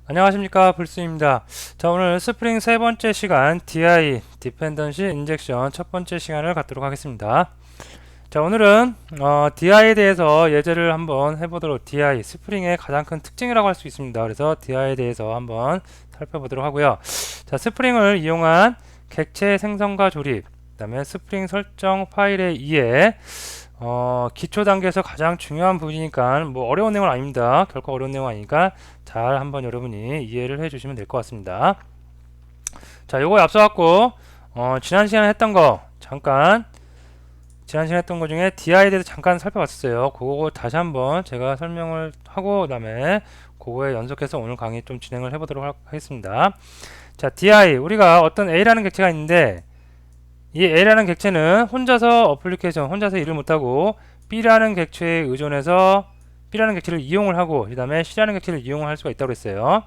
안녕하십니까, 불스입니다. 자, 오늘 스프링 세 번째 시간 DI Dependency Injection 첫 번째 시간을 갖도록 하겠습니다. 자, 오늘은 DI에 대해서 예제를 한번 해보도록, DI 스프링의 가장 큰 특징이라고 할 수 있습니다. 그래서 DI에 대해서 한번 살펴보도록 하고요. 자, 스프링을 이용한 객체 생성과 조립, 그 다음에 스프링 설정 파일의 이해, 기초 단계에서 가장 중요한 부분이니까 뭐 어려운 내용은 아닙니다. 결코 어려운 내용은 아니니까 잘 한번 여러분이 이해를 해주시면 될 것 같습니다. 자, 요거에 앞서갖고 지난 시간에 했던 거 잠깐 지난 시간에 했던 거 중에 DI에 대해서 잠깐 살펴봤었어요. 그거 다시 한번 제가 설명을 하고 그다음에 그거에 연속해서 오늘 강의 좀 진행을 해보도록 하겠습니다. 자, DI 우리가 어떤 A라는 객체가 있는데 이 A라는 객체는 혼자서 일을 못하고 B라는 객체에 의존해서 B라는 객체를 이용을 하고 그 다음에 C라는 객체를 이용을 할 수가 있다고 했어요.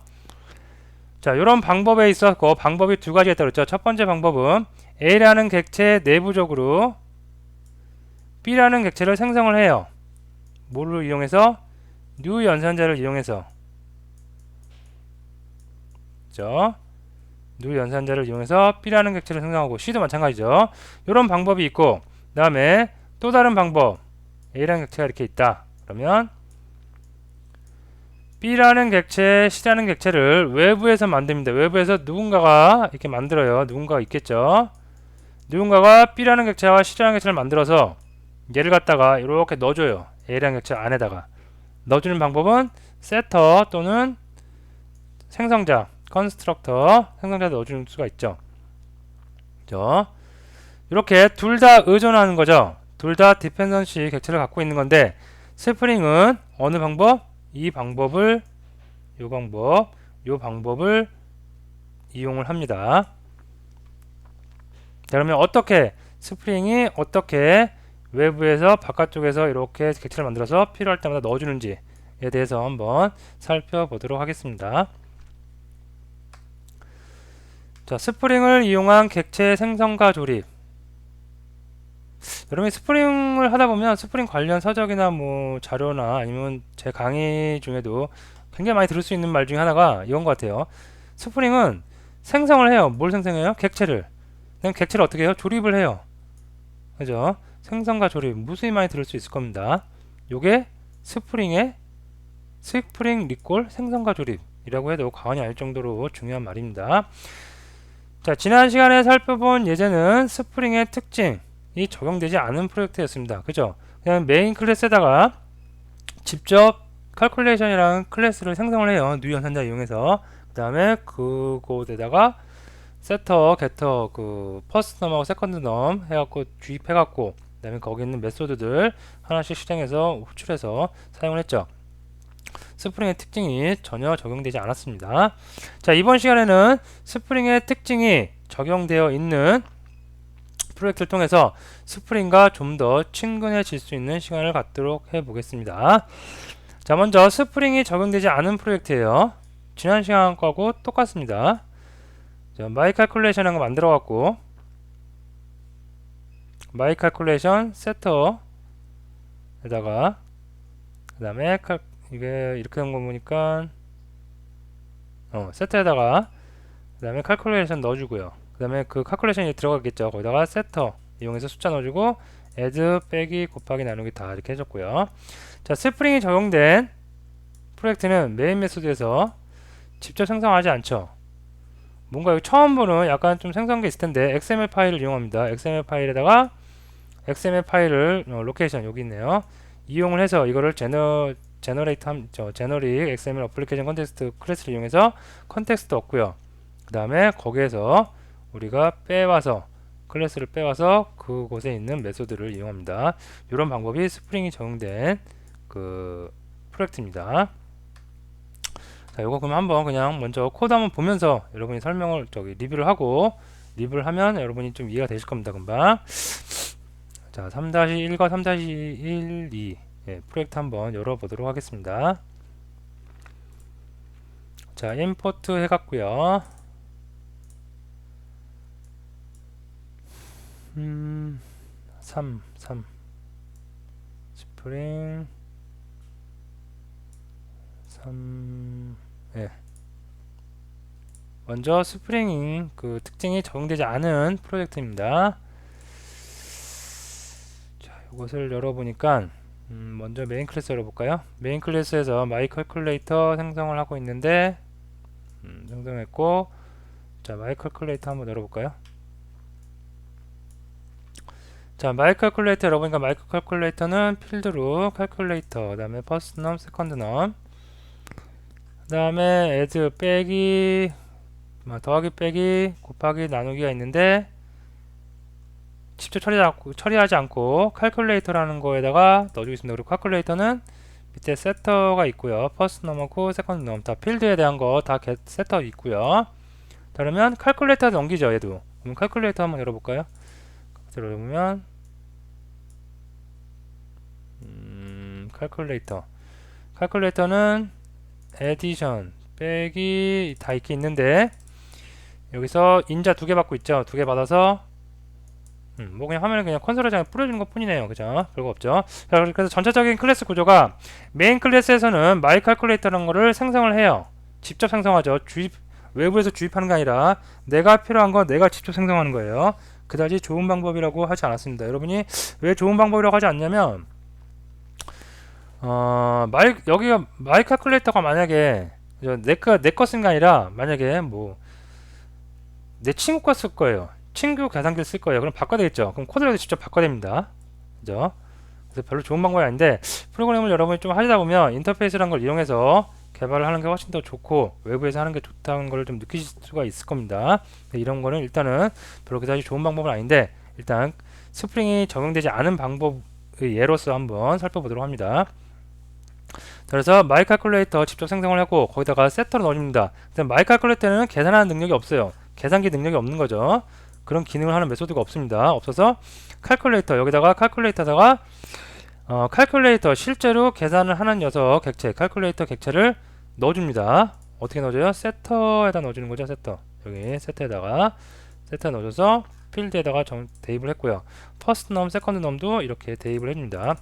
자, 이런 방법에 있어서 방법이 두 가지가 있다고 했죠. 첫 번째 방법은 A라는 객체 내부적으로 B라는 객체를 생성을 해요. 뭐를 이용해서? new 연산자를 이용해서. 그죠? new 연산자를 이용해서 B라는 객체를 생성하고 C도 마찬가지죠. 이런 방법이 있고 그 다음에 또 다른 방법 A라는 객체가 이렇게 있다. 그러면 B라는 객체, C라는 객체를 외부에서 만듭니다. 외부에서 누군가가 이렇게 만들어요. 누군가가 있겠죠. 누군가가 B라는 객체와 C라는 객체를 만들어서 얘를 갖다가 이렇게 넣어줘요. A라는 객체 안에다가 넣어주는 방법은 세터 또는 생성자, 컨스트럭터, 생성자에 넣어주는 수가 있죠. 그죠? 이렇게 둘 다 의존하는 거죠. 둘 다 디펜던시 객체를 갖고 있는 건데 스프링은 어느 방법? 이 방법을 요 방법을 이용을 합니다. 자, 그러면 어떻게 스프링이 어떻게 외부에서 바깥쪽에서 이렇게 객체를 만들어서 필요할 때마다 넣어주는지에 대해서 한번 살펴보도록 하겠습니다. 자, 스프링을 이용한 객체 생성과 조립. 여러분이 스프링을 하다 보면 스프링 관련 서적이나 뭐 자료나 아니면 제 강의 중에도 굉장히 많이 들을 수 있는 말 중에 하나가 이건 것 같아요. 스프링은 생성을 해요. 뭘 생성해요? 객체를. 그냥 객체를 어떻게 해요? 조립을 해요. 그죠? 생성과 조립 무수히 많이 들을 수 있을 겁니다. 요게 스프링의 스프링 리콜 생성과 조립이라고 해도 과언이 아닐 정도로 중요한 말입니다. 자, 지난 시간에 살펴본 예제는 스프링의 특징이 적용되지 않은 프로젝트였습니다. 그죠? 그냥 메인 클래스에다가 직접 칼큘레이션이라는 클래스를 생성을 해요. new 연산자 이용해서. 그 다음에 그곳에다가 세터, 게터, 그 퍼스트 넘하고 세컨드 넘 해갖고 주입해갖고 그 다음에 거기 있는 메소드들 하나씩 실행해서 호출해서 사용을 했죠. 스프링의 특징이 전혀 적용되지 않았습니다. 자, 이번 시간에는 스프링의 특징이 적용되어 있는 프로젝트를 통해서 스프링과 좀 더 친근해질 수 있는 시간을 갖도록 해보겠습니다. 자, 먼저 스프링이 적용되지 않은 프로젝트예요. 지난 시간 거하고 똑같습니다. 자, my calculation 한거 만들어 갖고 my calculation 세터에다가 그 다음에 이게 이렇게 된 거 보니까 세터에다가 그 다음에 calculation 넣어주고요. 그 다음에 그 calculation이 들어가겠죠. 거기다가 세터 이용해서 숫자 넣어주고 add 빼기 곱하기 나누기 다 이렇게 해줬고요. 자, 스프링이 적용된 프로젝트는 메인 메소드에서 직접 생성하지 않죠. 뭔가 여기 처음 보는 약간 좀 생성한 게 있을 텐데 XML 파일을 이용합니다. XML 파일에다가 XML 파일을 로케이션 여기 있네요. 이용을 해서 이거를 제너릭 XML 어플리케이션 컨텍스트 클래스를 이용해서 컨텍스트 얻고요. 그 다음에 거기에서 우리가 빼와서 클래스를 빼와서 그곳에 있는 메소드를 이용합니다. 이런 방법이 스프링이 적용된 그 프로젝트입니다. 자, 요거 그럼 한번 그냥 먼저 코드 한번 보면서 여러분이 설명을 리뷰를 하고 리뷰를 하면 여러분이 좀 이해가 되실 겁니다. 금방. 자, 3-1과 3-1, 2 프로젝트 한번 열어보도록 하겠습니다. 자, 임포트 해갖고요. 3 스프링 3 예. 먼저 스프링 그 특징이 적용되지 않은 프로젝트입니다. 자, 이것을 열어보니까 먼저 메인 클래스 열어볼까요? 메인 클래스에서 마이 컬큘레이터 생성을 하고 있는데 생성했고, 자, 마이 컬큘레이터 한번 열어볼까요? 자, 마이 컬큘레이터 열어보니까 마이 컬큘레이터는 필드로 컬큘레이터, 그 다음에 퍼스트 넘, 세컨드 넘, 그 다음에 애드 빼기, 더하기 빼기, 곱하기 나누기가 있는데 직접 처리하지 않고 칼큘레이터라는 거에다가 넣어주고 있습니다. 그리고 칼큘레이터는 밑에 세터가 있고요. 퍼스트 넘하고 세컨드 넘 다 필드에 대한 거 다 세터 있고요. 자, 그러면 칼큘레이터 넘기죠. 얘도. 그럼 칼큘레이터 한번 열어볼까요? 열어보면 칼큘레이터는 에디션 빼기 다 있게 있는데 여기서 인자 2개 받고 있죠. 2개 받아서 뭐 그냥 화면에 그냥 콘솔에 그냥 뿌려주는 것 뿐이네요. 그죠? 별거 없죠. 자, 그래서 전체적인 클래스 구조가 메인 클래스에서는 마이 칼큘레이터라는 거를 생성을 해요. 직접 생성하죠. 외부에서 주입하는 게 아니라 내가 필요한 거 내가 직접 생성하는 거예요. 그다지 좋은 방법이라고 하지 않았습니다. 여러분이 왜 좋은 방법이라고 하지 않냐면 여기가 마이 칼큘레이터가 만약에 내 거 쓴 게 아니라 만약에 뭐 내 친구 거 쓸 거예요. 친구 계산기를 쓸 거예요. 그럼 바꿔야 되겠죠. 그럼 코드라도 직접 바꿔야 됩니다. 그죠? 그래서 별로 좋은 방법이 아닌데 프로그램을 여러분이 좀 하시다 보면 인터페이스라는 걸 이용해서 개발을 하는 게 훨씬 더 좋고 외부에서 하는 게 좋다는 걸 좀 느끼실 수가 있을 겁니다. 이런 거는 일단은 별로 그다지 좋은 방법은 아닌데 일단 스프링이 적용되지 않은 방법의 예로서 한번 살펴보도록 합니다. 그래서 마이 칼큘레이터 직접 생성을 하고 거기다가 세터를 넣어줍니다. 마이 칼큘레이터는 계산하는 능력이 없어요. 계산기 능력이 없는 거죠. 그런 기능을 하는 메소드가 없습니다. 없어서 칼큘레이터 여기다가 칼큘레이터다가 칼큘레이터 실제로 계산을 하는 녀석 객체 칼큘레이터 객체를 넣어줍니다. 어떻게 넣어줘요? 세터에다 넣어주는 거죠. 세터 여기 세터에다가 세터 넣어줘서 필드에다가 대입을 했고요. 퍼스트 넘, 세컨드 넘도 이렇게 대입을 해줍니다.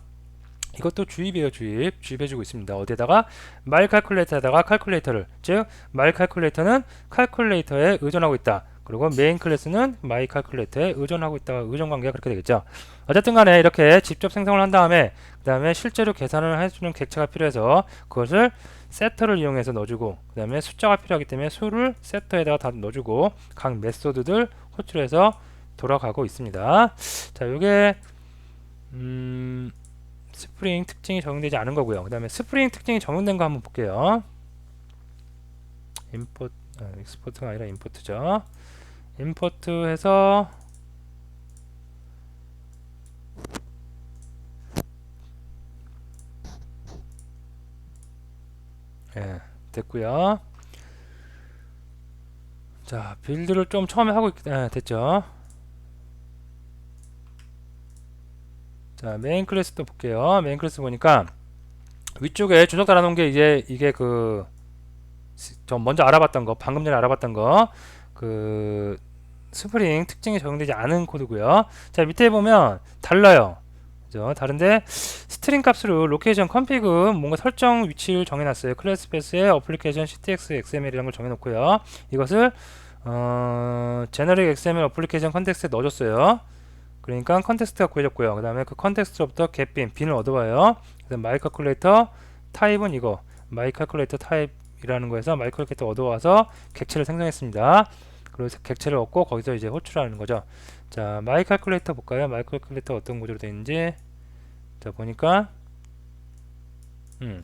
이것도 주입이에요. 주입해주고 있습니다. 어디에다가 마이 칼큘레이터에다가 칼큘레이터를 즉 마이 칼큘레이터는 칼큘레이터에 의존하고 있다. 그리고 메인 클래스는 마이 칼큘레이터에 의존하고 있다가 의존 관계가 그렇게 되겠죠. 어쨌든 간에 이렇게 직접 생성을 한 다음에 그 다음에 실제로 계산을 해주는 객체가 필요해서 그것을 세터를 이용해서 넣어주고 그 다음에 숫자가 필요하기 때문에 수를 세터에다가 다 넣어주고 각 메소드들 호출해서 돌아가고 있습니다. 자, 요게 스프링 특징이 적용되지 않은 거고요. 그 다음에 스프링 특징이 적용된 거 한번 볼게요. 익스포트가 아니라 임포트죠. 임포트해서 됐고요. 자, 빌드를 좀 처음에 하고 됐죠. 자, 메인 클래스도 볼게요. 메인 클래스 보니까 위쪽에 주석 달아놓은 게 이게 저 먼저 알아봤던 거, 방금 전에 알아봤던 거, 스프링 특징이 적용되지 않은 코드고요. 자, 밑에 보면 달라요. 그죠? 다른데 스트링 값으로 로케이션 컨피그 뭔가 설정 위치를 정해놨어요. 클래스 패스에 어플리케이션 ctx xml이라는 걸 정해놓고요. 이것을 제너릭 xml 어플리케이션 컨텍스트에 넣어줬어요. 그러니까 컨텍스트가 구해졌고요. 그 다음에 그 컨텍스트로부터 빈을 얻어와요. 그다음 마이 칼큘레이터 타입은 이거 마이 칼큘레이터 타입이라는 거에서 마이 칼큘레이터 얻어와서 객체를 생성했습니다. 그리고 객체를 얻고 거기서 이제 호출하는 거죠. 자, 마이 칼큘레이터 볼까요? 마이 칼큘레이터 어떤 구조로 되어 있는지. 자, 보니까 뭐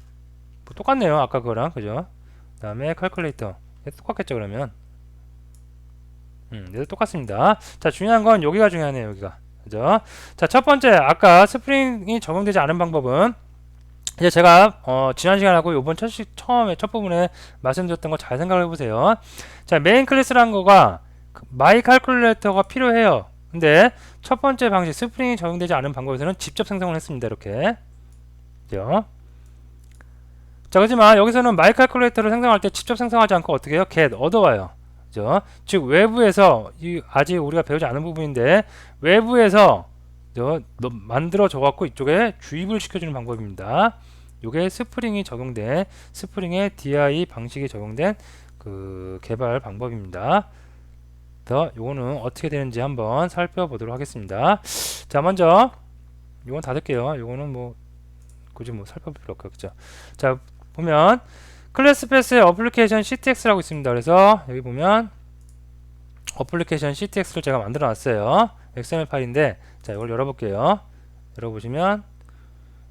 똑같네요. 아까 그거랑 그죠? 그 다음에 칼큘레이터 똑같겠죠. 그러면 얘도 똑같습니다. 자, 중요한 건 여기가 중요하네요. 여기가 그죠? 자, 첫 번째 아까 스프링이 적용되지 않은 방법은 이제 제가 지난 시간하고 요번 처음에 첫 부분에 말씀드렸던 거 잘 생각을 해보세요. 자, 메인 클래스라는 거가 마이 칼큘레이터가 필요해요. 근데 첫 번째 방식 스프링이 적용되지 않은 방법에서는 직접 생성을 했습니다. 이렇게 그죠? 자, 그렇지만 여기서는 마이 칼큘레이터를 생성할 때 직접 생성하지 않고 어떻게 해요? get 얻어와요. 그죠? 즉 외부에서 아직 우리가 배우지 않은 부분인데 외부에서 만들어 줘 갖고 이쪽에 주입을 시켜주는 방법입니다. 이게 스프링이 적용된 스프링의 DI 방식이 적용된 그 개발 방법입니다. 그래서 요거는 어떻게 되는지 한번 살펴보도록 하겠습니다. 자, 먼저 요건 닫을게요. 요거는 뭐 굳이 뭐 살펴볼 필요 없겠죠. 자, 보면 클래스패스에 어플리케이션 CTX라고 있습니다. 그래서 여기 보면 어플리케이션 CTX를 제가 만들어 놨어요. XML 파일인데, 자, 이걸 열어볼게요. 열어보시면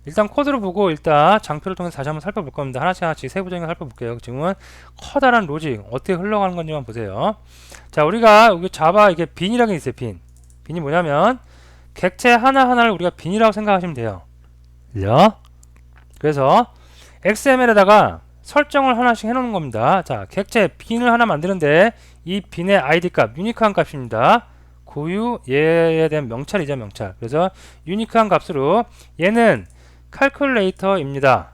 일단 코드를 보고 일단 장표를 통해서 다시 한번 살펴볼 겁니다. 하나씩 세부적인 걸 살펴볼게요. 지금은 커다란 로직 어떻게 흘러가는 건지만 보세요. 자, 우리가 여기 자바 이게 빈이라는 게 있어요. 빈이 뭐냐면 객체 하나하나를 우리가 빈이라고 생각하시면 돼요. 그래서 XML에다가 설정을 하나씩 해놓는 겁니다. 자, 객체 빈을 하나 만드는데 이 빈의 id 값, 유니크한 값입니다. 고유 얘에 대한 명찰이죠, 명찰. 그래서 유니크한 값으로 얘는 칼큘레이터입니다.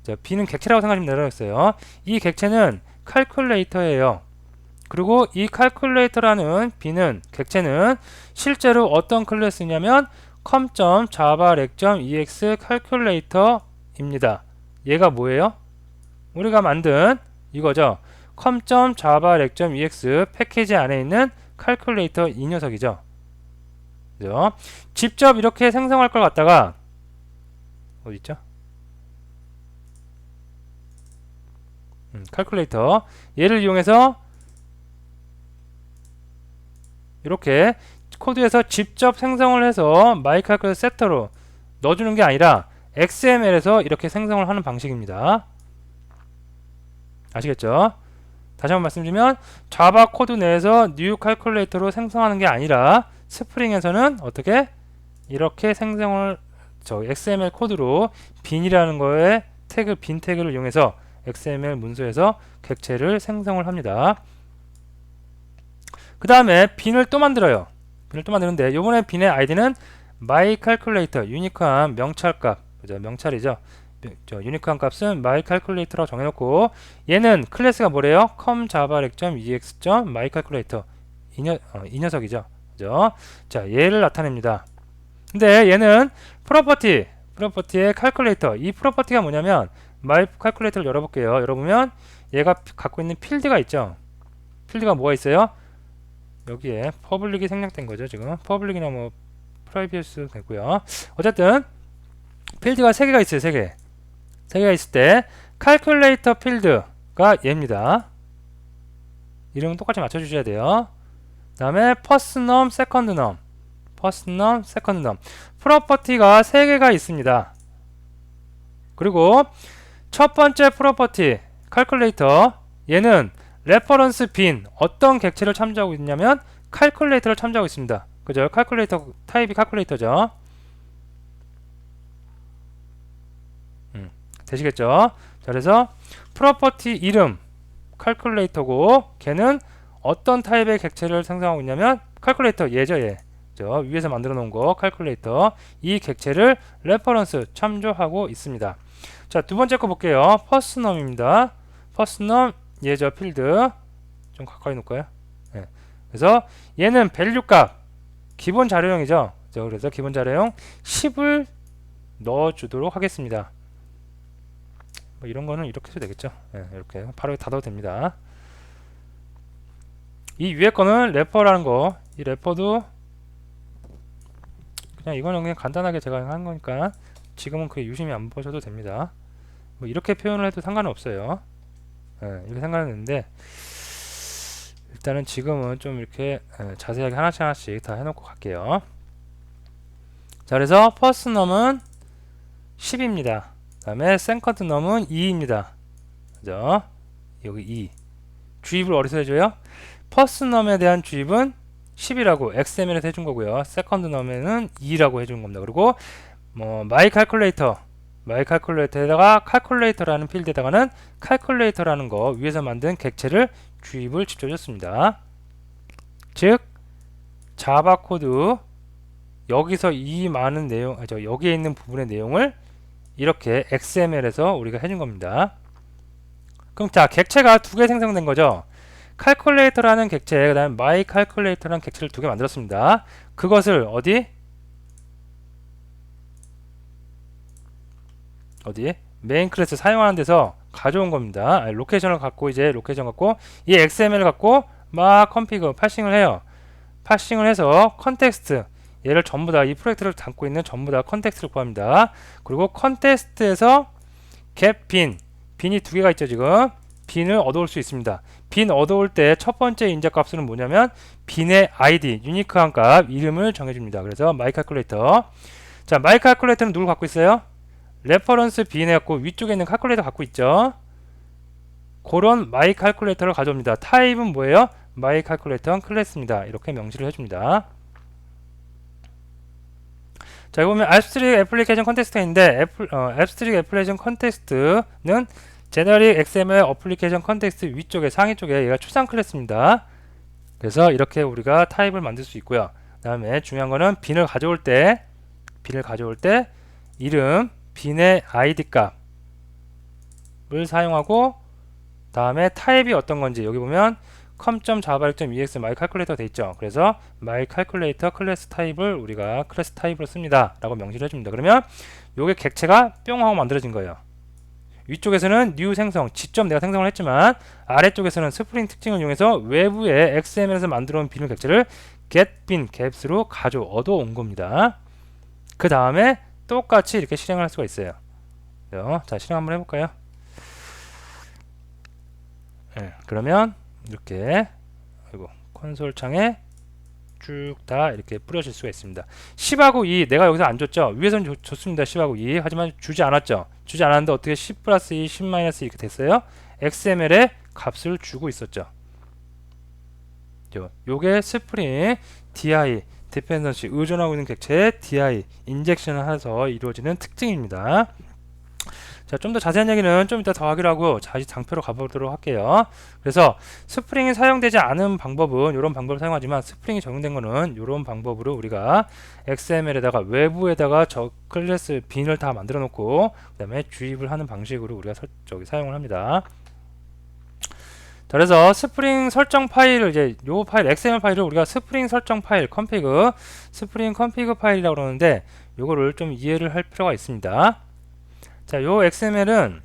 자, 빈은 객체라고 생각하시면 되겠어요. 이 객체는 칼큘레이터예요. 그리고 이 칼큘레이터라는 빈은 객체는 실제로 어떤 클래스냐면 com.java.ex 칼큘레이터입니다. 얘가 뭐예요? 우리가 만든 이거죠. com.java.ex 패키지 안에 있는 칼큘레이터 이 녀석이죠. 그죠? 직접 이렇게 생성할 걸 갖다가 어디 있죠? 칼큘레이터 얘를 이용해서 이렇게 코드에서 직접 생성을 해서 마이칼큘레이터 세터로 넣어주는 게 아니라 XML에서 이렇게 생성을 하는 방식입니다. 아시겠죠? 다시 한번 말씀드리면 자바 코드 내에서 뉴 칼큘레이터로 생성하는 게 아니라 스프링에서는 어떻게 이렇게 생성을 XML 코드로 빈이라는 거에 빈 태그를 이용해서 XML 문서에서 객체를 생성을 합니다. 그 다음에 빈을 또 만들어요. 빈을 또 만드는데 이번에 빈의 아이디는 myCalculator 유니크한 명찰값, 그죠? 명찰이죠. 유니크한 값은 myCalculator라고 정해놓고 얘는 클래스가 뭐래요? com.java.ex.myCalculator 이 녀석이죠. 그죠? 자, 얘를 나타냅니다. 근데 얘는 프로퍼티의 calculator 이 프로퍼티가 뭐냐면 myCalculator를 열어볼게요. 열어보면 얘가 갖고 있는 필드가 있죠. 필드가 뭐가 있어요? 여기에 퍼블릭이 생략된 거죠. 지금 퍼블릭이나 뭐 프라이빗도 되고요. 어쨌든 필드가 3개가 있어요. 3개가 있을 때 calculator 필드가 얘입니다. 이름은 똑같이 맞춰주셔야 돼요. 그 다음에 first num, second num 프로퍼티가 3개가 있습니다. 그리고 첫 번째 프로퍼티 calculator 얘는 레퍼런스 빈 어떤 객체를 참조하고 있냐면 칼큘레이터를 참조하고 있습니다. 그죠? 칼큘레이터 타입이 칼큘레이터죠. 되시겠죠? 자, 그래서 프로퍼티 이름 칼큘레이터고 걔는 어떤 타입의 객체를 생성하고 있냐면 칼큘레이터 얘죠, 얘. 그죠? 위에서 만들어 놓은 거 칼큘레이터 이 객체를 레퍼런스 참조하고 있습니다. 자, 두 번째 거 볼게요. 퍼스넘입니다. 퍼스넘 얘죠, 필드. 좀 가까이 놓을까요? 네. 그래서 얘는 밸류 값 기본 자료형이죠. 그래서 기본 자료형 10을 넣어주도록 하겠습니다. 뭐 이런 거는 이렇게 해도 되겠죠. 네, 이렇게 바로 닫아도 됩니다. 이 위에 거는 래퍼라는 거, 이 래퍼도 그냥 이거는 그냥 간단하게 제가 한 거니까 지금은 그 유심히 안 보셔도 됩니다. 뭐 이렇게 표현을 해도 상관은 없어요. 네, 이렇게 상관은 있는데 일단은 지금은 좀 이렇게 자세하게 하나씩 다 해놓고 갈게요. 자, 그래서 퍼스트 넘은 10입니다. 그 다음에 세컨드 넘은 2입니다. 그죠? 여기 2. 주입을 어디서 해줘요? 퍼스트 넘에 대한 주입은 10이라고 XML에서 해준 거고요. 세컨드 넘에는 2라고 해준 겁니다. 그리고 뭐 myCalculator에다가 calculator라는 필드에다가는 calculator라는 거 위에서 만든 객체를 주입을 직접 줬습니다. 즉 자바 코드 여기서 이 많은 내용, 여기에 있는 부분의 내용을 이렇게 XML에서 우리가 해준 겁니다. 그럼 자, 객체가 2개 생성된 거죠. calculator라는 객체, 그 다음에 myCalculator라는 객체를 2개 만들었습니다. 그것을 어디 메인 클래스 사용하는 데서 가져온 겁니다. 아니, 로케이션을 갖고 이제 로케이션 갖고 이 XML을 갖고 막 컴피그 파싱을 해요. 파싱을 해서 컨텍스트 얘를 전부 다 이 프로젝트를 담고 있는 전부 다 컨텍스트를 구합니다. 그리고 컨텍스트에서 get bin 빈이 두 개가 있죠. 지금 빈을 얻어올 수 있습니다. 빈 얻어올 때 첫 번째 인적 값은 뭐냐면 빈의 ID 유니크한 값 이름을 정해줍니다. 그래서 myCalculator 자 myCalculator는 누굴 갖고 있어요? 레퍼런스 빈 해갖고 위쪽에 있는 칼큘레이터 갖고 있죠. 그런 myCalculator를 가져옵니다. 타입은 뭐예요? myCalculator 클래스입니다. 이렇게 명시를 해줍니다. 자, 여기 보면 Abstract Application Context가 있는데 Abstract Application Context는 Generic XML Application Context 위쪽에 상위 쪽에 얘가 추상 클래스입니다. 그래서 이렇게 우리가 타입을 만들 수 있고요. 그 다음에 중요한 거는 빈을 가져올 때 이름 빈의 ID 값을 사용하고 다음에 타입이 어떤 건지 여기 보면 com.java.ex myCalculator 돼 있죠. 그래서 myCalculator 클래스 타입을 우리가 클래스 타입으로 씁니다. 라고 명시를 해줍니다. 그러면 요게 객체가 뿅 하고 만들어진 거예요. 위쪽에서는 new 생성, 직접 내가 생성을 했지만 아래쪽에서는 스프링 특징을 이용해서 외부의 XML에서 만들어 온 빈을 객체를 getBin, 갭스로 얻어온 겁니다. 그 다음에 똑같이 이렇게 실행을 할 수가 있어요. 자, 실행 한번 해볼까요? 네, 그러면 이렇게 콘솔 창에 쭉 다 이렇게 뿌려질 수가 있습니다. 10하고 2 내가 여기서 안 줬죠. 위에서는 줬습니다. 10하고 2 하지만 주지 않았죠. 주지 않았는데 어떻게 10 플러스 2 10 마이너스 2 이렇게 됐어요. XML에 값을 주고 있었죠. 요게 스프링 DI 디펜던시 의존하고 있는 객체의 DI 인젝션을 해서 이루어지는 특징입니다. 자, 좀 더 자세한 얘기는 좀 이따 더 하기로 하고 다시 장표로 가보도록 할게요. 그래서 스프링이 사용되지 않은 방법은 이런 방법을 사용하지만 스프링이 적용된 거는 이런 방법으로 우리가 XML에다가 외부에다가 저 클래스 빈을 다 만들어 놓고 그 다음에 주입을 하는 방식으로 우리가 사용을 합니다. 자, 그래서 스프링 설정 파일을 이제 요 파일 XML 파일을 우리가 스프링 설정 파일 config 스프링 config 파일이라고 그러는데 요거를 좀 이해를 할 필요가 있습니다. 자, 요 XML은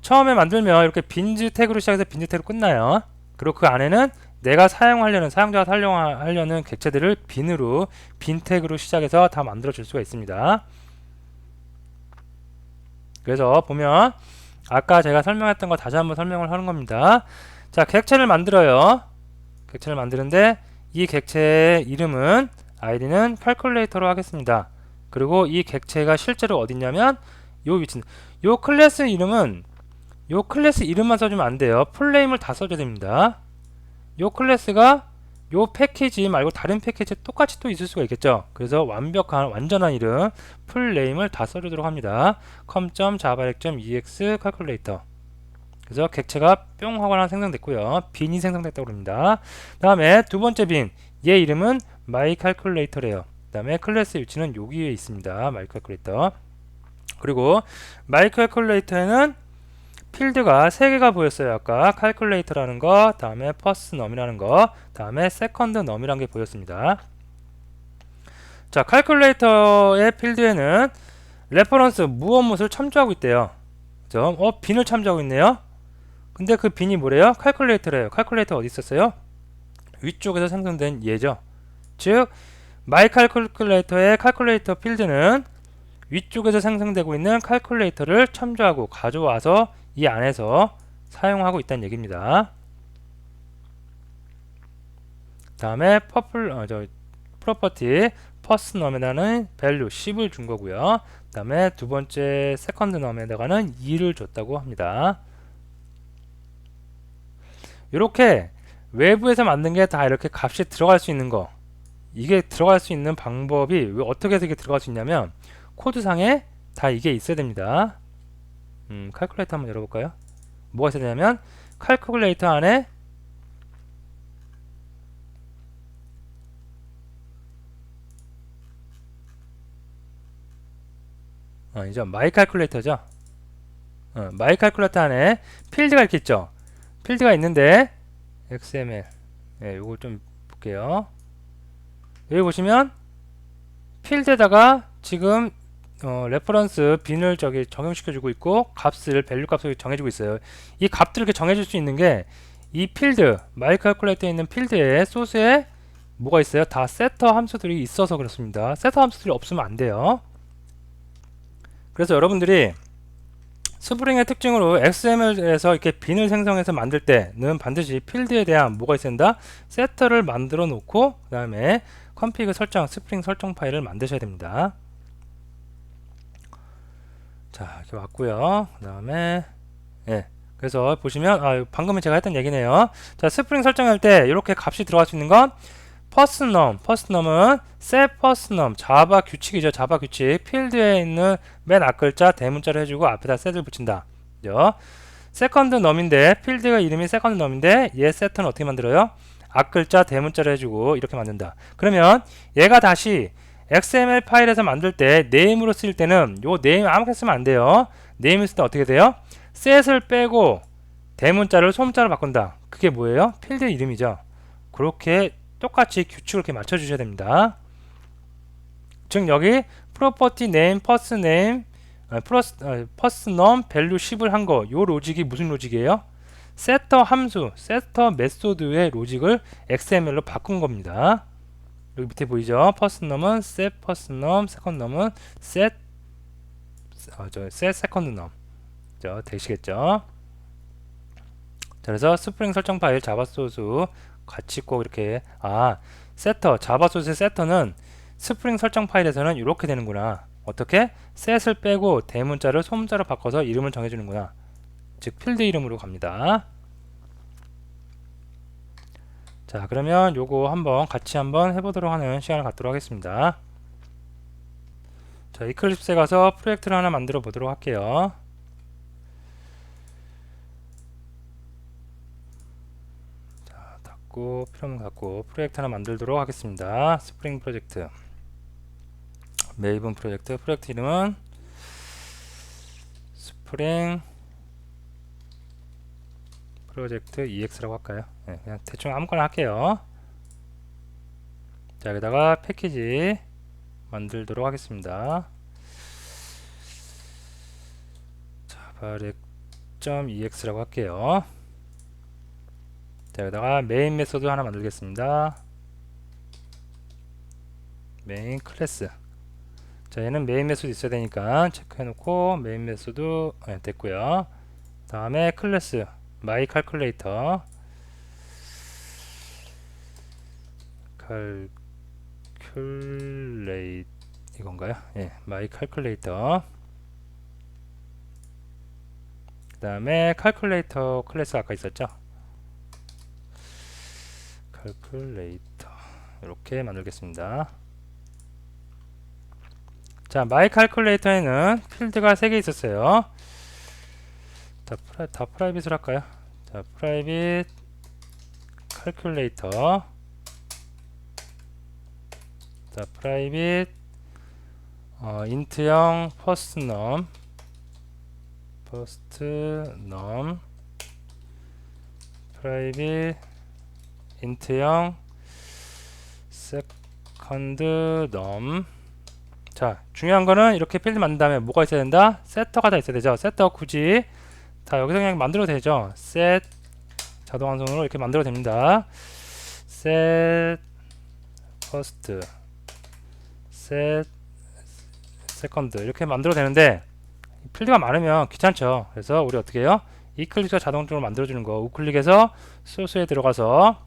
처음에 만들면 이렇게 빈즈 태그로 시작해서 빈즈 태그로 끝나요. 그리고 그 안에는 내가 사용자가 사용하려는 객체들을 빈 태그로 시작해서 다 만들어 줄 수가 있습니다. 그래서 보면 아까 제가 설명했던 거 다시 한번 설명을 하는 겁니다. 자, 객체를 만들어요. 객체를 만드는데 이 객체의 이름은 아이디는 calculator로 하겠습니다. 그리고 이 객체가 실제로 어딨냐면 요 위치는 요 클래스 이름만 써주면 안 돼요. 풀네임을 다 써줘야 됩니다. 요 클래스가 요 패키지 말고 다른 패키지에 똑같이 또 있을 수가 있겠죠. 그래서 완전한 이름 풀네임을 다 써주도록 합니다. com.java.ex calculator 그래서 객체가 뿅 하고 하나 생성됐고요. 빈이 생성됐다고 합니다. 다음에 두 번째 빈 얘 이름은 myCalculator래요. 그 다음에 클래스 위치는 여기에 있습니다. myCalculator 그리고 myCalculator에는 필드가 3개가 보였어요. 아까 calculator라는 거, 다음에 first num이라는 거, 다음에 second num이라는 게 보였습니다. 자, calculator의 필드에는 레퍼런스 무엇을 참조하고 있대요. 그죠? 빈을 참조하고 있네요. 근데 그 빈이 뭐래요? calculator래요. calculator 어디 있었어요? 위쪽에서 생성된 얘죠. 즉 myCalculator의 calculator 필드는 위쪽에서 생성되고 있는 calculator를 참조하고 가져와서 이 안에서 사용하고 있다는 얘기입니다. 다음에 property first num에다는 value 10을 준 거고요. 다음에 두 번째 second num에다가는 2를 줬다고 합니다. 이렇게 외부에서 만든 게 다 이렇게 값이 들어갈 수 있는 거, 이게 들어갈 수 있는 방법이 어떻게 해서 이게 들어갈 수 있냐면 코드상에 다 이게 있어야 됩니다. 칼큘레이터 한번 열어볼까요? 뭐가 있어야 되냐면 칼큘레이터 안에 이제 마이칼큘레이터죠. 마이칼큘레이터 안에 필드가 이렇게 있죠. 필드가 있는데 XML 요거 좀 볼게요. 여기 보시면 필드에다가 지금 레퍼런스 빈을 저기 적용시켜주고 있고 값을 밸류 값을 정해주고 있어요. 이 값들을 이렇게 정해줄 수 있는 게 이 필드 마이 칼큘레이터에 있는 필드에 소스에 뭐가 있어요? 다 세터 함수들이 있어서 그렇습니다. 세터 함수들이 없으면 안 돼요. 그래서 여러분들이 스프링의 특징으로 XML에서 이렇게 빈을 생성해서 만들 때는 반드시 필드에 대한 뭐가 있어야 된다? 세터를 만들어 놓고 그 다음에 컨피그 설정, 스프링 설정 파일을 만드셔야 됩니다. 자, 이렇게 왔고요. 그 다음에 예. 그래서 보시면 방금 제가 했던 얘기네요. 자, 스프링 설정할 때 이렇게 값이 들어갈 수 있는 건 firstnum은 set firstnum 자바 규칙이죠. 자바 규칙. 필드에 있는 맨 앞글자 대문자를 해주고 앞에다 set을 붙인다. secondnum인데 필드가 이름이 secondnum인데 얘 set는 어떻게 만들어요? 앞글자 대문자를 해주고 이렇게 만든다. 그러면 얘가 다시 XML 파일에서 만들 때 name으로 쓸 때는 요 name 아무렇게나 쓰면 안 돼요. name 쓸 때 어떻게 돼요? set을 빼고 대문자를 소문자로 바꾼다. 그게 뭐예요? 필드 이름이죠. 그렇게 똑같이 규칙을 이렇게 맞춰 주셔야 됩니다. 즉 여기 property name, first name, first num, value 10을 한 거, 요 로직이 무슨 로직이에요? setter 함수, setter 메소드의 로직을 XML로 바꾼 겁니다. 여기 밑에 보이죠? first num은 set first num, second num은 set second num. 되시겠죠? 자, 그래서 스프링 설정 파일 자바 소스 같이 꼭 이렇게 세터 자바 소스의 세터는 스프링 설정 파일에서는 이렇게 되는구나. 어떻게? set을 빼고 대문자를 소문자로 바꿔서 이름을 정해주는구나. 즉 필드 이름으로 갑니다. 자, 그러면 요거 같이 한번 해보도록 하는 시간을 갖도록 하겠습니다. 자, 이클립스에 가서 프로젝트를 하나 만들어 보도록 할게요. 필요한 거 갖고 프로젝트 하나 만들도록 하겠습니다. 스프링 프로젝트 메이븐 프로젝트 이름은 스프링 프로젝트 EX라고 할까요? 네, 그냥 대충 아무거나 할게요. 자, 여기다가 패키지 만들도록 하겠습니다. 자바렉.ex라고 할게요. 자, 여기다가 메인 메소드 하나 만들겠습니다. 메인 클래스. 자, 얘는 메인 메소드 있어야 되니까 체크해 놓고 메인 메소드 됐고요. 다음에 클래스 my calculator calculate 이건가요? 예, my calculator. 그 다음에 calculator 클래스 아까 있었죠? calculator 이렇게 만들겠습니다. 자, my calculator에는 필드가 3개 있었어요. 다 프라이빗으로 할까요? 자, private calculator. 자, private int형 first num private int형 second num. 자, 중요한 거는 이렇게 필드 만든 다음에 뭐가 있어야 된다? 세터가 다 있어야 되죠. 세터 굳이 다 여기서 그냥 만들어도 되죠. set 자동 완성으로 이렇게 만들어도 됩니다. set first, set second 이렇게 만들어도 되는데 필드가 많으면 귀찮죠. 그래서 우리 어떻게 해요? 이클립스가 자동적으로 만들어주는 거 우클릭해서 소스에 들어가서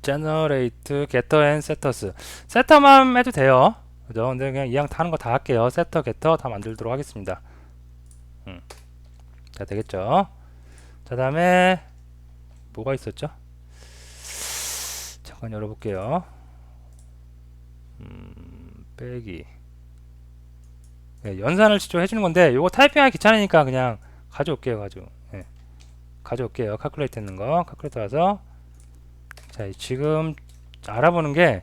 generate getter and setters 세터만 해도 돼요. 그죠? 근데 그냥 이왕 하는 거 다 할게요. 세터, 게터 다 만들도록 하겠습니다. 자, 되겠죠? 자, 다음에 뭐가 있었죠? 잠깐 열어볼게요. 빼기. 네, 연산을 직접 해주는 건데 요거 타이핑하기 귀찮으니까 그냥 가져올게요. 가져올게요. 칼큘레이트 있는 거 칼큘레이터 와서 자, 지금 알아보는 게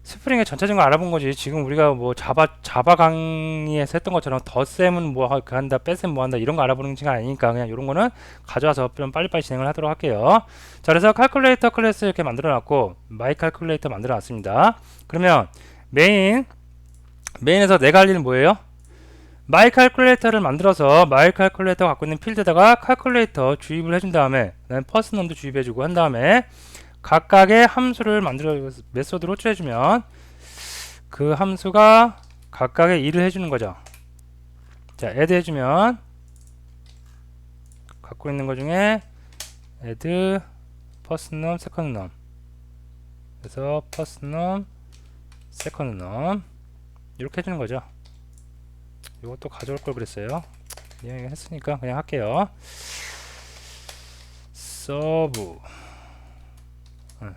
스프링의 전체적인 거 알아본 거지. 지금 우리가 뭐 자바 강의에서 했던 것처럼 덧셈은 뭐 한다, 뺄셈 뭐 한다 이런 거 알아보는 게 아니니까 그냥 이런 거는 가져와서 좀 빨리빨리 진행을 하도록 할게요. 자, 그래서 칼큘레이터 클래스 이렇게 만들어 놨고 마이 칼큘레이터 만들어 놨습니다. 그러면 메인에서 내가 할 일은 뭐예요? 마이 칼큘레이터를 만들어서 마이 칼큘레이터가 갖고 있는 필드에다가 칼큘레이터 주입을 해준 다음에 그다음에 퍼스넘도 주입해주고 한 다음에 각각의 함수를 만들어 메소드로 호출해주면 그 함수가 각각의 일을 해주는 거죠. 자, add 해주면 갖고 있는 것 중에 add firstNum, secondNum 그래서 firstNum, secondNum 이렇게 해주는 거죠. 이것도 가져올 걸 그랬어요. 그냥 했으니까 그냥 할게요. 서브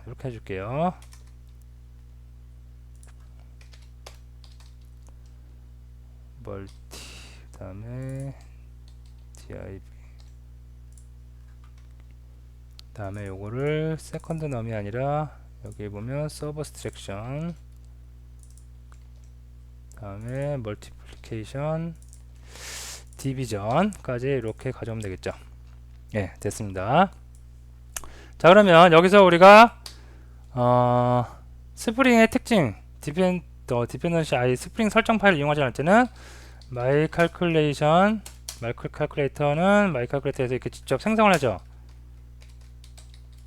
이렇게 해줄게요. 멀티 그 다음에 div 그 다음에 요거를 세컨드 넘이 아니라 여기 보면 서브 스트랙션 그 다음에 멀티플리케이션 디비전까지 이렇게 가져오면 되겠죠. 예, 됐습니다. 자, 그러면 여기서 우리가 스프링의 특징 디펜던시 i 스프링 설정 파일을 이용하지 않을 때는 my calculation calculator는 my calculator에서 이렇게 직접 생성을 하죠.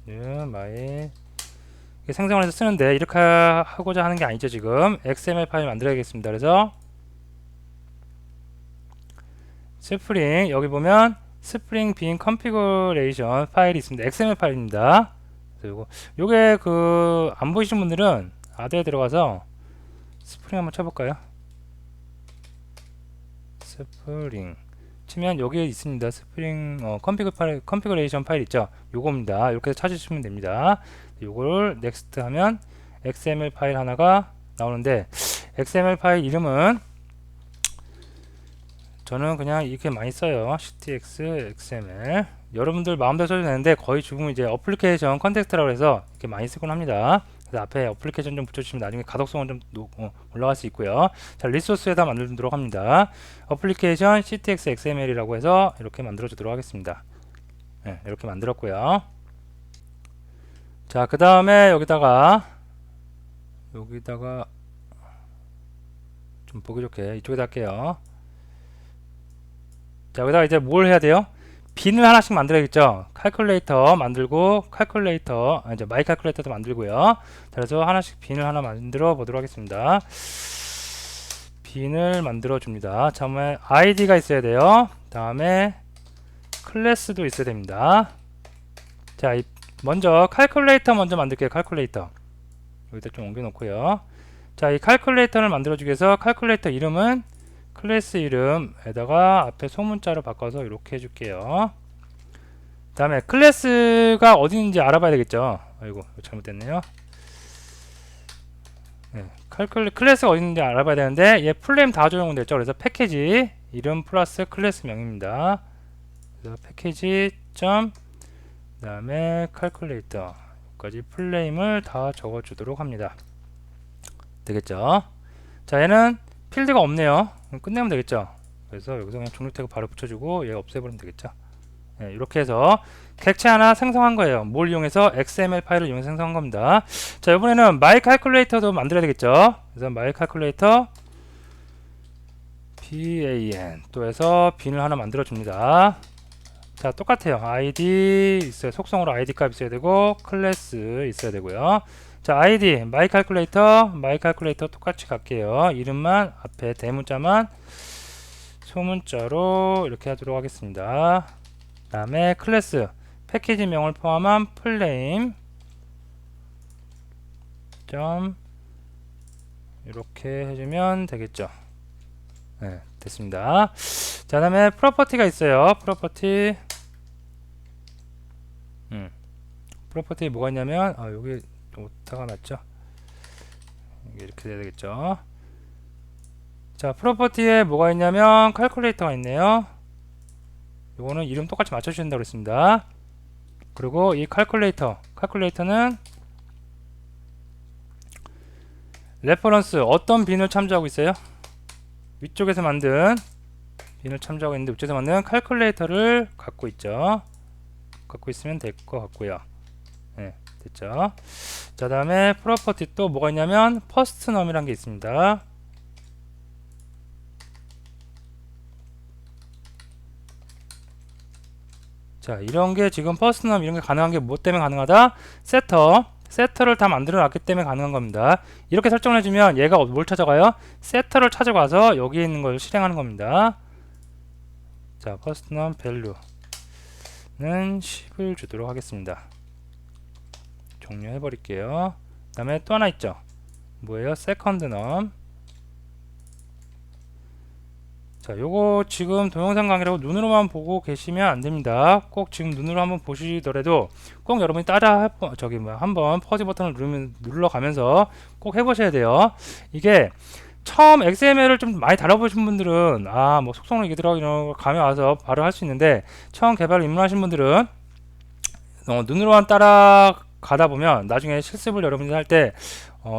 my 생성을 해서 쓰는데 이렇게 하고자 하는 게 아니죠. 지금 XML 파일 만들어야겠습니다. 그래서 스프링 여기 보면 스프링 빈 컨피그레이션 파일이 있습니다. XML 파일입니다. 그래서 요게 그 안 보이신 분들은 아드에 들어가서 스프링 한번 쳐볼까요? 스프링 치면 여기에 있습니다. 스프링 컨피그레이션 파일 있죠? 요겁니다. 이렇게 해서 찾으시면 됩니다. 요거를 넥스트 하면 XML 파일 하나가 나오는데 XML 파일 이름은 저는 그냥 이렇게 많이 써요. ctx xml 여러분들 마음대로 써도 되는데 거의 지금 이제 어플리케이션 컨텍스트라고 해서 이렇게 많이 쓰곤 합니다. 그래서 앞에 어플리케이션 좀 붙여주시면 나중에 가독성은 좀 올라갈 수 있고요. 자, 리소스에다 만들도록 합니다. 어플리케이션 ctx xml이라고 해서 이렇게 만들어 주도록 하겠습니다. 네, 이렇게 만들었고요. 자, 그 다음에 여기다가 좀 보기 좋게 이쪽에다 할게요. 자, 여기다가 이제 뭘 해야 돼요? 빈을 하나씩 만들어야겠죠. 칼큘레이터 만들고 이제 마이 칼큘레이터도 만들고요. 자, 그래서 하나씩 빈을 하나 만들어 보도록 하겠습니다. 빈을 만들어 줍니다. 처음에 id가 있어야 돼요. 다음에 클래스도 있어야 됩니다. 자, 먼저 칼큘레이터 먼저 만들게요. 칼큘레이터 여기다 좀 옮겨 놓고요. 자, 이 칼큘레이터를 만들어 주기 위해서 칼큘레이터 이름은 클래스 이름에다가 앞에 소문자로 바꿔서 이렇게 해줄게요. 다음에 클래스가 어디 있는지 알아봐야 되겠죠. 아이고 잘못됐네요. 네, 클래스가 어디 있는지 알아봐야 되는데 얘 풀네임 다 적용됐죠. 그래서 패키지 이름 플러스 클래스명입니다. 그래서 패키지 점 그다음에 칼큘레이터 여기까지 풀네임을 다 적어주도록 합니다. 되겠죠. 자, 얘는 필드가 없네요. 끝내면 되겠죠. 그래서 여기서 그냥 종류 태그 바로 붙여주고 얘 없애버리면 되겠죠. 네, 이렇게 해서 객체 하나 생성한 거예요. 뭘 이용해서? XML 파일을 이용해서 생성한 겁니다. 자, 이번에는 my calculator도 만들어야 되겠죠. 그래서 my calculator ban 또 해서 빈을 하나 만들어 줍니다. 자, 똑같아요. id 있어요. 속성으로 id 값 있어야 되고 클래스 있어야 되고요. 자, id my calculator 똑같이 갈게요. 이름만 앞에 대문자만 소문자로 이렇게 하도록 하겠습니다. 그 다음에 클래스 패키지명을 포함한 플레임 점 이렇게 해주면 되겠죠. 네, 됐습니다. 자, 그 다음에 프로퍼티가 있어요. 프로퍼티 뭐가 있냐면 여기 오타가 났죠. 이렇게 돼야 되겠죠. 자, 프로퍼티에 뭐가 있냐면 칼큘레이터가 있네요. 요거는 이름 똑같이 맞춰주신다고 했습니다. 그리고 이 칼큘레이터는 레퍼런스 어떤 빈을 참조하고 있어요? 위쪽에서 만든 빈을 참조하고 있는데 위쪽에서 만든 칼큘레이터를 갖고 있죠. 갖고 있으면 될 것 같고요. 네, 됐죠. 자, 다음에 프로퍼티 또 뭐가 있냐면 퍼스트넘이라는 게 있습니다. 자, 이런 게 지금 퍼스넘 이런 게 가능한 게 뭐 때문에 가능하다? 세터를 다 만들어 놨기 때문에 가능한 겁니다. 이렇게 설정을 해주면 얘가 뭘 찾아가요? 세터를 찾아가서 여기에 있는 걸 실행하는 겁니다. 자, 퍼스넘 밸류는 10을 주도록 하겠습니다. 종료해 버릴게요. 그 다음에 또 하나 있죠. 뭐예요? 세컨드넘. 자, 요거 지금 동영상 강의라고 눈으로만 보고 계시면 안 됩니다. 꼭 지금 눈으로 한번 보시더라도 꼭 여러분이 따라 한번 퍼즈 버튼을 눌러가면서 꼭 해보셔야 돼요. 이게 처음 XML을 좀 많이 다뤄보신 분들은 뭐 속성을 이게 들어가고 이런 거 감이 와서 바로 할 수 있는데, 처음 개발을 입문하신 분들은 눈으로만 따라가다 보면 나중에 실습을 여러분이 할 때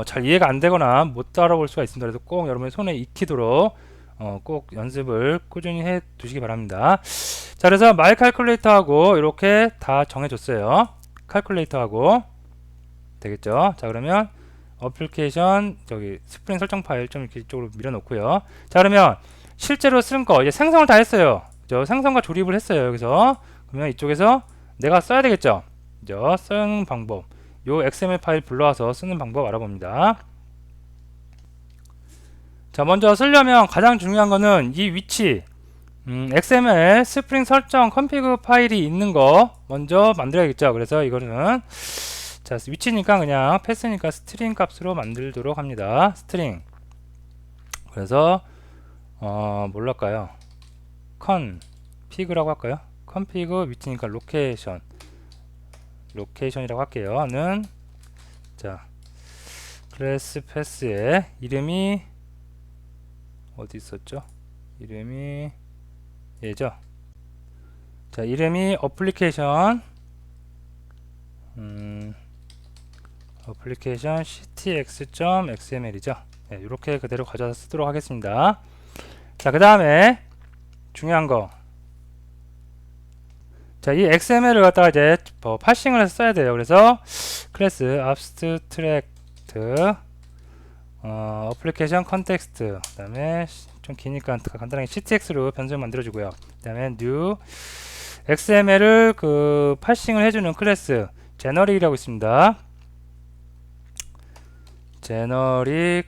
잘 이해가 안 되거나 못 따라볼 수가 있습니다. 그래서 꼭 여러분의 손에 익히도록 꼭 연습을 꾸준히 해 두시기 바랍니다. 자, 그래서 마이 칼큘레이터하고 이렇게 다 정해줬어요. 칼큘레이터하고 되겠죠. 자, 그러면 어플리케이션 저기 스프링 설정 파일 좀 이렇게 이쪽으로 밀어놓고요. 자, 그러면 실제로 쓴 거 이제 생성을 다 했어요. 생성과 조립을 했어요. 여기서 그러면 이쪽에서 내가 써야 되겠죠. 쓰는 방법, 요 XML 파일 불러와서 쓰는 방법 알아봅니다. 자, 먼저 쓰려면 가장 중요한 거는 이 위치, XML 스프링 설정 컨피그 파일이 있는 거 먼저 만들어야겠죠. 그래서 이거는 자, 위치니까 그냥 패스니까 스트링 값으로 만들도록 합니다. 스트링. 그래서 뭘로 할까요? 컨피그라고 할까요? 컨피그 위치니까 로케이션이라고 할게요. 는 자, 클래스 패스의 이름이 어디 있었죠? 이름이 얘죠. 자, 이름이 어플리케이션 어플리케이션 ctx.xml이죠. 네, 이렇게 그대로 가져다 쓰도록 하겠습니다. 자, 그 다음에 중요한 거, 자, 이 XML을 갖다가 이제 파싱을 해서 써야 돼요. 그래서 클래스 abstract 어플리케이션 컨텍스트, 그 다음에 좀 기니까 간단하게 ctx로 변수를 만들어주고요. 그 다음에 new XML을 파싱을 해주는 클래스 제너릭이라고 있습니다. 제너릭,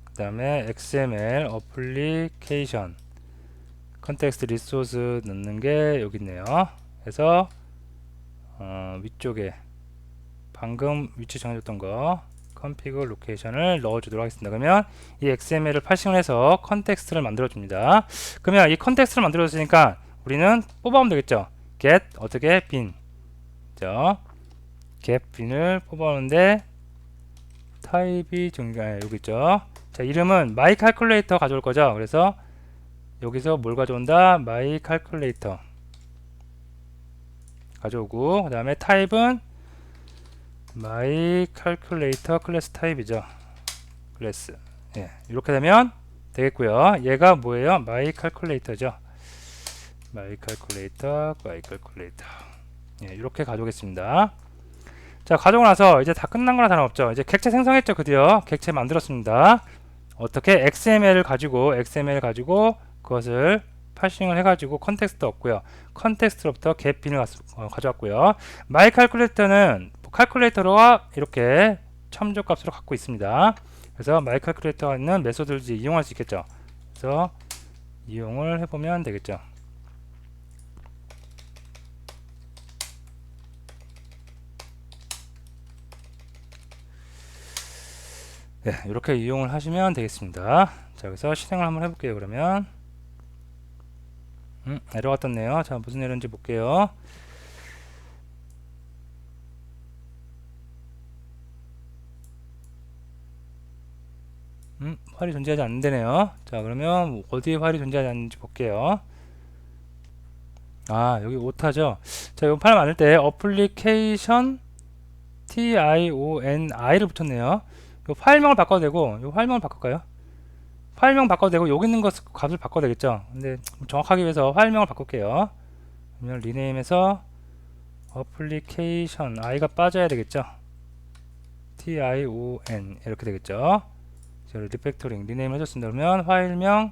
그 다음에 XML 어플리케이션 컨텍스트 리소스 넣는 게 여기 있네요. 그래서 위쪽에 방금 위치 정해줬던 거 컨피그 로케이션을 넣어주도록 하겠습니다. 그러면 이 XML을 파싱을 해서 컨텍스트를 만들어줍니다. 그러면 이 컨텍스트를 만들어줬으니까 우리는 뽑아오면 되겠죠. get 어떻게 bin, get bin을 뽑아오는데 타입이 여기 있죠. 자, 이름은 my calculator 가져올 거죠. 그래서 여기서 뭘 가져온다? my calculator 가져오고, 그 다음에 타입은 my calculator 클래스 타입이죠. 클래스. 예, 이렇게 되면 되겠고요. 얘가 뭐예요? my calculator죠. my calculator. 예, 이렇게 가져오겠습니다. 자, 가져오고 나서 이제 다 끝난 거나 다름없죠. 이제 객체 생성했죠. 드디어 객체 만들었습니다. 어떻게 XML을 가지고 그것을 파싱을 해가지고 컨텍스트 얻고요. 컨텍스트로부터 get bin을 가져왔고요. my calculator는 칼큘레이터와 이렇게 첨조값으로 갖고 있습니다. 그래서 my calculator가 있는 메소드를 이용할 수 있겠죠. 그래서 이용을 해보면 되겠죠. 네, 이렇게 이용을 하시면 되겠습니다. 자, 그래서 실행을 한번 해볼게요. 그러면 에러가 떴네요. 자, 무슨 에러인지 볼게요. 파일이 존재하지 않는데네요. 자, 그러면 어디에 파일이 존재하지 않는지 볼게요. 여기 오타죠. 자, 이 파일 만들 때 어플리케이션 tioni를 붙였네요. 이 파일명을 바꿔도 되고, 이 파일명을 바꿀까요? 파일명 바꿔도 되고, 여기 있는 것 값을 바꿔도 되겠죠. 근데 정확하기 위해서 파일명을 바꿀게요. 그러면 리네임에서 어플리케이션 i가 빠져야 되겠죠. tion 이렇게 되겠죠. 리팩토링 리네임 해줬습니다. 그러면 파일명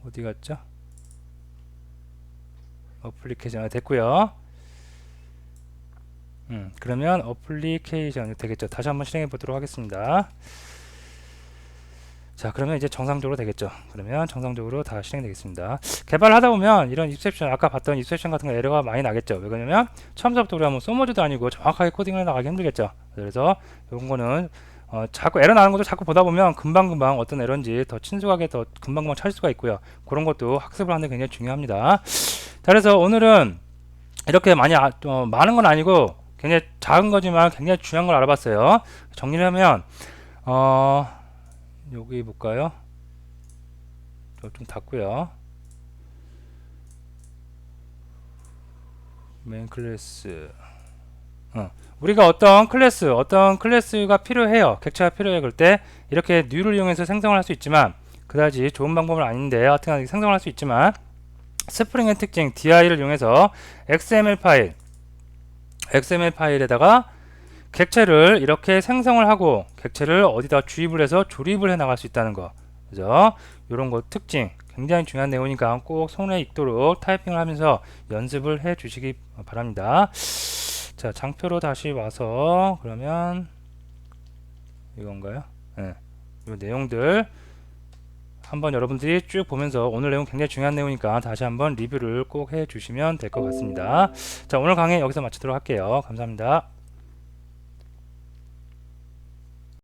어디 갔죠? 어플리케이션 됐고요. 그러면 어플리케이션 되겠죠. 다시 한번 실행해 보도록 하겠습니다. 자, 그러면 이제 정상적으로 되겠죠. 그러면 정상적으로 다 실행되겠습니다. 개발하다 보면 이런 입셉션, 아까 봤던 입셉션 같은 거 에러가 많이 나겠죠. 왜 그러냐면 처음부터 우리가 뭐 소모즈도 아니고 정확하게 코딩을 나가기 힘들겠죠. 그래서 이런 거는 자꾸 에러 나는 것도 자꾸 보다 보면 금방금방 어떤 에러인지 더 친숙하게 더 금방금방 찾을 수가 있고요. 그런 것도 학습을 하는 데 굉장히 중요합니다. 자, 그래서 오늘은 이렇게 많은 건 아니고 굉장히 작은 거지만 굉장히 중요한 걸 알아봤어요. 정리를 하면 여기 볼까요? 좀 닫고요. 메인 클래스. 우리가 어떤 클래스가 필요해요. 객체가 필요해. 그럴 때 이렇게 new를 이용해서 생성을 할 수 있지만 그다지 좋은 방법은 아닌데 하여튼 생성을 할 수 있지만 스프링의 특징 di를 이용해서 XML 파일에다가 객체를 이렇게 생성을 하고 객체를 어디다 주입을 해서 조립을 해 나갈 수 있다는 거. 그죠? 요런 거 특징 굉장히 중요한 내용이니까 꼭 손에 익도록 타이핑을 하면서 연습을 해 주시기 바랍니다. 자, 장표로 다시 와서 그러면 이건가요? 네. 요 내용들 한번 여러분들이 쭉 보면서 오늘 내용 굉장히 중요한 내용이니까 다시 한번 리뷰를 꼭 해 주시면 될 것 같습니다. 자, 오늘 강의 여기서 마치도록 할게요. 감사합니다.